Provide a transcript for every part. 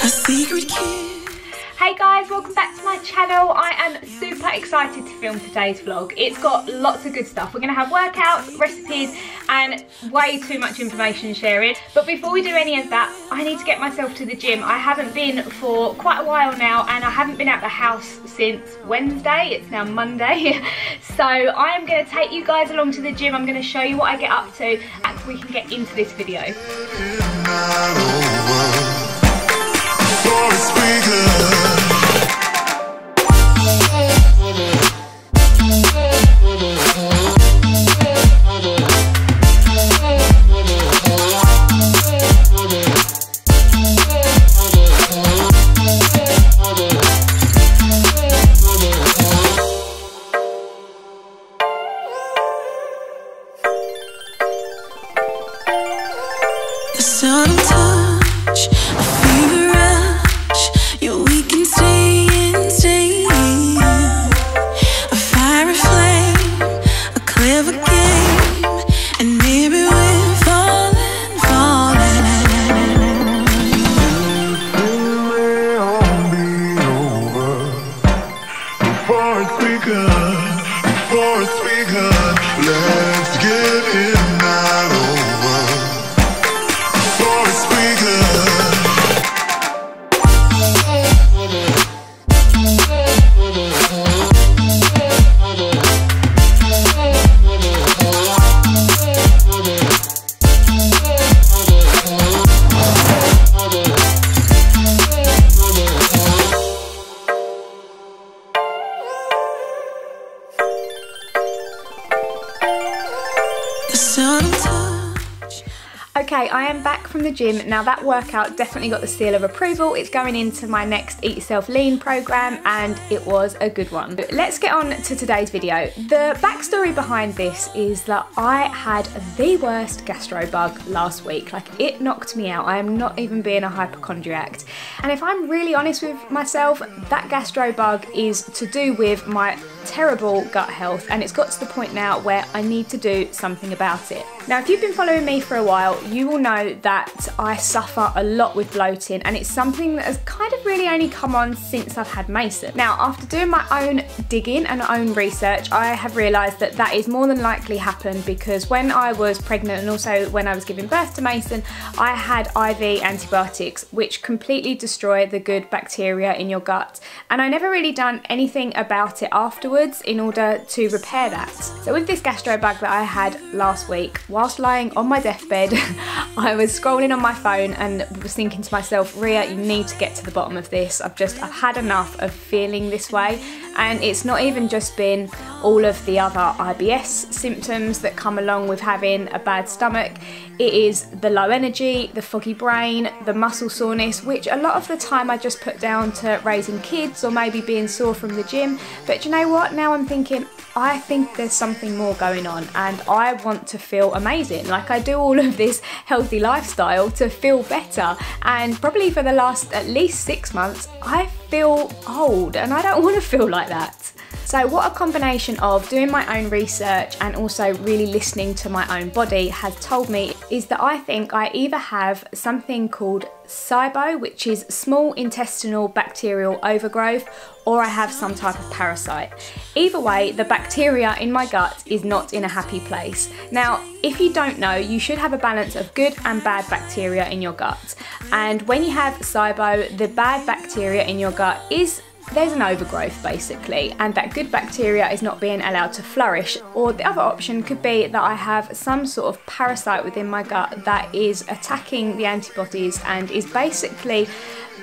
A secret kiss. Hey guys, welcome back to my channel. I am super excited to film today's vlog. It's got lots of good stuff. We're going to have workouts, recipes and way too much information sharing. But before we do any of that, I need to get myself to the gym. I haven't been for quite a while now and I haven't been out the house since Wednesday. It's now Monday. So I am going to take you guys along to the gym. I'm going to show you what I get up to and we can get into this video. Okay, I am back from the gym. Now that workout definitely got the seal of approval. It's going into my next Eat Yourself Lean program and it was a good one. But let's get on to today's video. The backstory behind this is that I had the worst gastro bug last week. Like, it knocked me out. I am not even being a hypochondriac. And if I'm really honest with myself, that gastro bug is to do with my terrible gut health, and it's got to the point now where I need to do something about it. Now, if you've been following me for a while, you will know that I suffer a lot with bloating, and it's something that has kind of really only come on since I've had Mason. Now, after doing my own digging and own research, I have realised that that is more than likely happened because when I was pregnant and also when I was giving birth to Mason, I had IV antibiotics which completely destroy the good bacteria in your gut, and I never really done anything about it afterwards in order to repair that. So with this gastro bug that I had last week, whilst lying on my deathbed, I was scrolling on my phone and was thinking to myself, Rhia, you need to get to the bottom of this. I've had enough of feeling this way, and it's not even just been all of the other IBS symptoms that come along with having a bad stomach. It is the low energy, the foggy brain, the muscle soreness, which a lot of the time I just put down to raising kids or maybe being sore from the gym. But you know what? Now I'm thinking, I think there's something more going on and I want to feel amazing. Like, I do all of this healthy lifestyle to feel better, and probably for the last at least 6 months I feel old and I don't want to feel like that. So what a combination of doing my own research and also really listening to my own body has told me is that I think I either have something called SIBO, which is small intestinal bacterial overgrowth, or I have some type of parasite. Either way, the bacteria in my gut is not in a happy place. Now, if you don't know, you should have a balance of good and bad bacteria in your gut. And when you have SIBO, the bad bacteria in your gut there's an overgrowth basically, and that good bacteria is not being allowed to flourish. Or the other option could be that I have some sort of parasite within my gut that is attacking the antibodies and is basically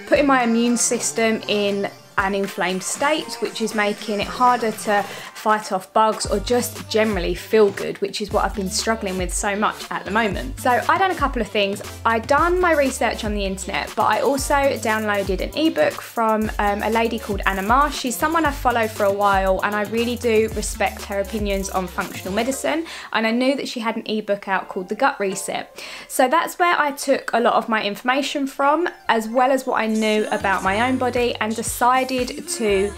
putting my immune system in an inflamed state, which is making it harder to fight off bugs or just generally feel good, which is what I've been struggling with so much at the moment. So I done a couple of things. I done my research on the internet, but I also downloaded an ebook from a lady called Anna Marsh. She's someone I've followed for a while and I really do respect her opinions on functional medicine, and I knew that she had an ebook out called The Gut Reset. So that's where I took a lot of my information from, as well as what I knew about my own body, and decided to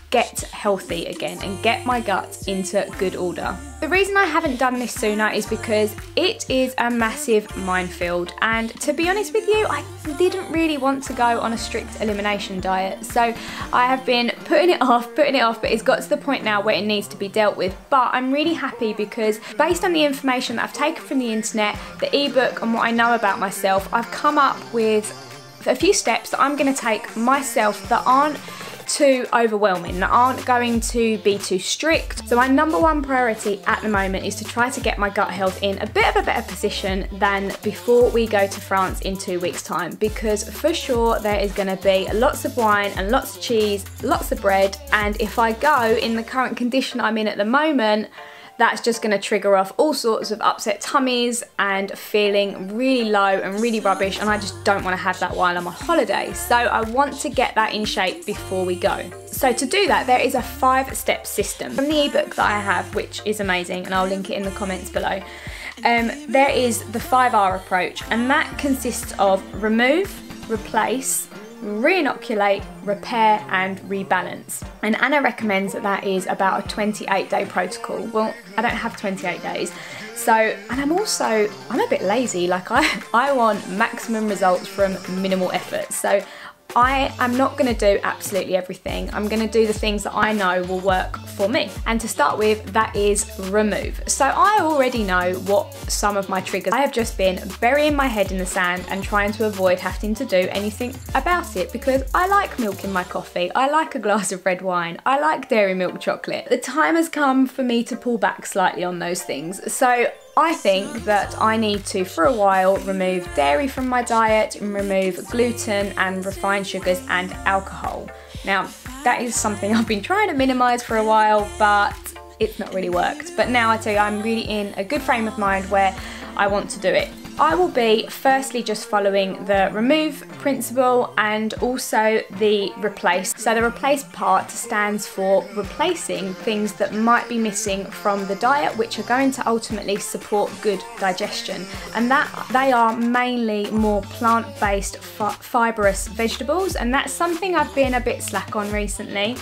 get healthy again and get my gut into good order. The reason I haven't done this sooner is because it is a massive minefield, and to be honest with you, I didn't really want to go on a strict elimination diet, so I have been putting it off, but it's got to the point now where it needs to be dealt with. But I'm really happy because based on the information that I've taken from the internet, the ebook, and what I know about myself, I've come up with a few steps that I'm going to take myself that aren't too overwhelming, that aren't going to be too strict. So my number one priority at the moment is to try to get my gut health in a bit of a better position than before we go to France in 2 weeks time, because for sure there is going to be lots of wine and lots of cheese, lots of bread, and if I go in the current condition I'm in at the moment, that's just going to trigger off all sorts of upset tummies and feeling really low and really rubbish, and I just don't want to have that while I'm on holiday. So I want to get that in shape before we go. So to do that, there is a 5-step system from the ebook that I have, which is amazing, and I'll link it in the comments below. There is the 5R approach, and that consists of remove, replace, re-inoculate, repair and rebalance. And Anna recommends that is about a 28-day protocol. Well, I don't have 28 days. So, and I'm a bit lazy, like I want maximum results from minimal effort. So I am not going to do absolutely everything. I'm going to do the things that I know will work for me. And to start with, that is remove. So I already know what some of my triggers. I have just been burying my head in the sand and trying to avoid having to do anything about it, because I like milk in my coffee, I like a glass of red wine, I like dairy milk chocolate. The time has come for me to pull back slightly on those things. So I think that I need to, for a while, remove dairy from my diet and remove gluten and refined sugars and alcohol. Now, that is something I've been trying to minimise for a while, but it's not really worked. But now I tell you, I'm really in a good frame of mind where I want to do it. I will be firstly just following the remove principle and also the replace. So the replace part stands for replacing things that might be missing from the diet, which are going to ultimately support good digestion. And that they are mainly more plant-based fibrous vegetables, and that's something I've been a bit slack on recently.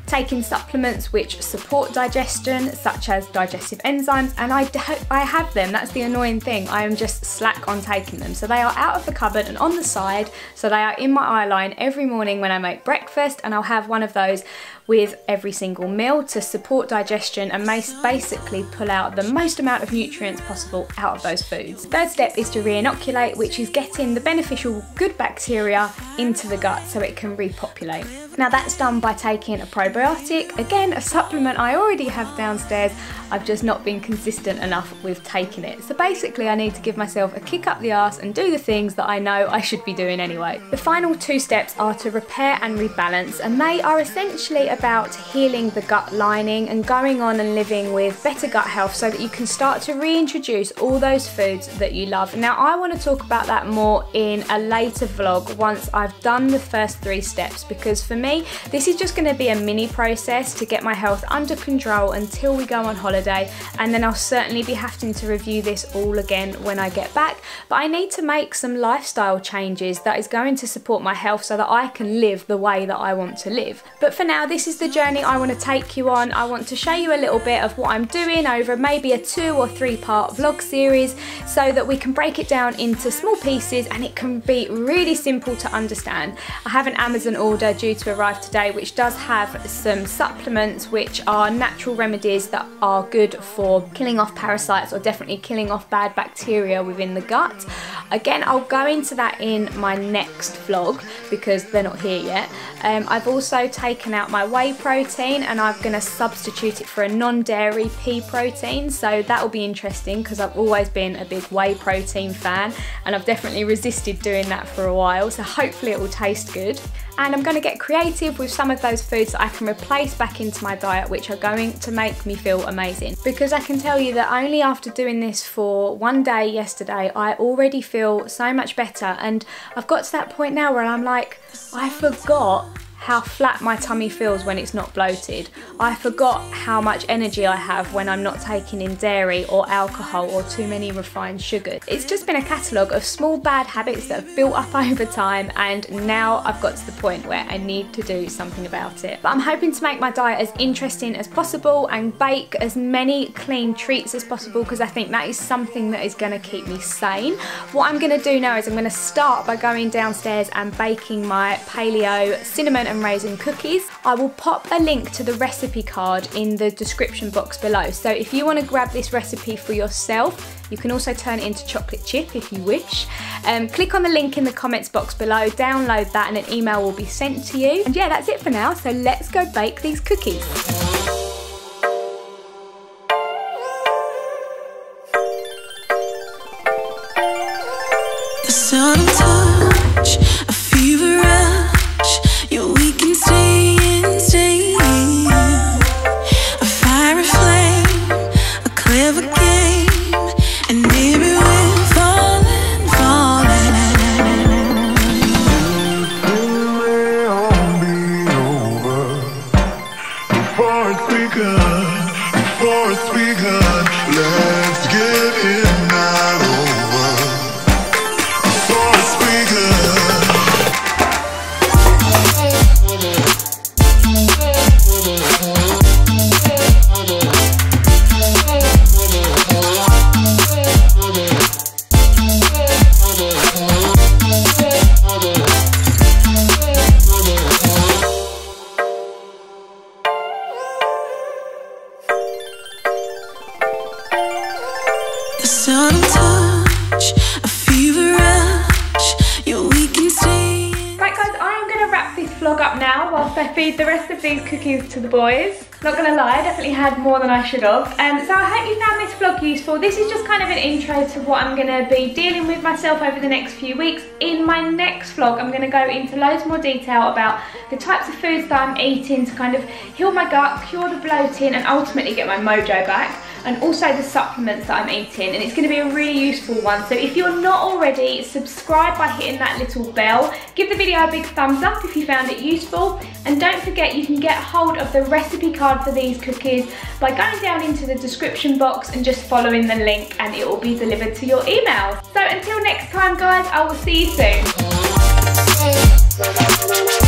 Taking supplements which support digestion, such as digestive enzymes, and I have them. That's the annoying thing. I am just slack on taking them. So they are out of the cupboard and on the side, so they are in my eye line every morning when I make breakfast, and I'll have one of those with every single meal to support digestion and basically pull out the most amount of nutrients possible out of those foods. Third step is to re-inoculate, which is getting the beneficial good bacteria into the gut so it can repopulate. Now that's done by taking a probiotic, again a supplement I already have downstairs, I've just not been consistent enough with taking it. So basically I need to give myself a kick up the arse and do the things that I know I should be doing anyway. The final 2 steps are to repair and rebalance, and they are essentially about healing the gut lining and going on and living with better gut health so that you can start to reintroduce all those foods that you love. Now I want to talk about that more in a later vlog once I've done the first 3 steps, because for me this is just going to be a mini process to get my health under control until we go on holiday, and then I'll certainly be having to review this all again when I get back. But I need to make some lifestyle changes that is going to support my health so that I can live the way that I want to live. But for now, this is the journey I want to take you on. I want to show you a little bit of what I'm doing over maybe a 2 or 3 part vlog series so that we can break it down into small pieces and it can be really simple to understand. I have an Amazon order due to arrive today which does have some supplements which are natural remedies that are good for killing off parasites or definitely killing off bad bacteria within the gut. Again, I'll go into that in my next vlog because they're not here yet. I've also taken out my whey protein and I'm going to substitute it for a non-dairy pea protein, so that will be interesting because I've always been a big whey protein fan and I've definitely resisted doing that for a while, so hopefully it will taste good. And I'm going to get creative with some of those foods that I can replace back into my diet which are going to make me feel amazing. Because I can tell you that only after doing this for 1 day yesterday I already feel so much better, and I've got to that point now where I'm like, I forgot how flat my tummy feels when it's not bloated. I forgot how much energy I have when I'm not taking in dairy or alcohol or too many refined sugars. It's just been a catalogue of small bad habits that have built up over time, and now I've got to the point where I need to do something about it. But I'm hoping to make my diet as interesting as possible and bake as many clean treats as possible, because I think that is something that is going to keep me sane. What I'm going to do now is I'm going to start by going downstairs and baking my Paleo cinnamon and raisin cookies. I will pop a link to the recipe card in the description box below, so if you want to grab this recipe for yourself, you can also turn it into chocolate chip if you wish. Click on the link in the comments box below, download that, and an email will be sent to you. And yeah, that's it for now, so let's go bake these cookies. The sun touch, a fever rush, yeah, we can stay and stay. A fiery flame, a clever game, and maybe we're falling, falling. It may all be over before it's begun, before it's begun. Let's get it not over before it's begun. The sun touch, a fever rush, yeah, we can stay. Right guys, I am going to wrap this vlog up now whilst I feed the rest of these cookies to the boys. Not going to lie, I definitely had more than I should have. So I hope you found this vlog useful. This is just kind of an intro to what I'm going to be dealing with myself over the next few weeks. In my next vlog, I'm going to go into loads more detail about the types of foods that I'm eating to kind of heal my gut, cure the bloating, and ultimately get my mojo back. And also the supplements that I'm eating, and it's going to be a really useful one. So if you're not already, subscribe by hitting that little bell. Give the video a big thumbs up if you found it useful, and don't forget you can get hold of the recipe card for these cookies by going down into the description box and just following the link, and it will be delivered to your email. So until next time guys, I will see you soon.